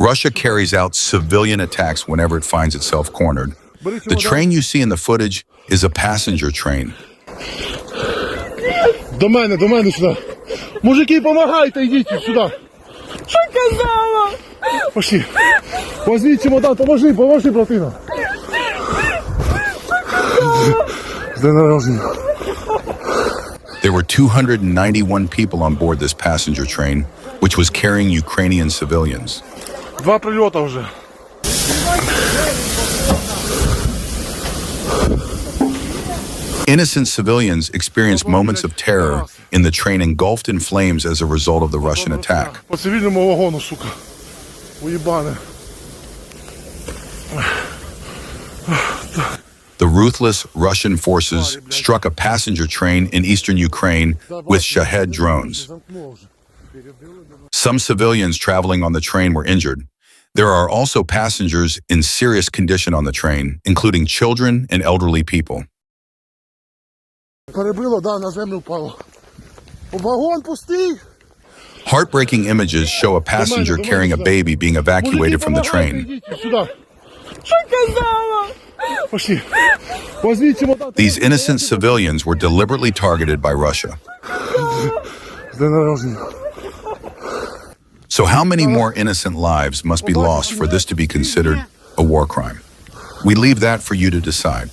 Russia carries out civilian attacks whenever it finds itself cornered. The train you see in the footage is a passenger train. До мене сюди. Мужики, помагайте, йдіть сюди. Що казала? Пошли. Возьміть чемодан, поможи, братина. З день народження. There were 291 people on board this passenger train, which was carrying Ukrainian civilians. 2 прильота вже. Innocent civilians experienced moments of terror in the train engulfed in flames as a result of the Russian attack. По цивільному вагону, сука. Уїбане. The ruthless Russian forces struck a passenger train in eastern Ukraine with Shahed drones. Some civilians traveling on the train were injured. There are also passengers in serious condition on the train, including children and elderly people. Перебило, да, на землю впало. Вагон пустий. Heartbreaking images show a passenger carrying a baby being evacuated from the train. Що казала? Пошли. Возьміть чемодан. These innocent civilians were deliberately targeted by Russia. З день народження. So how many more innocent lives must be lost for this to be considered a war crime? We leave that for you to decide.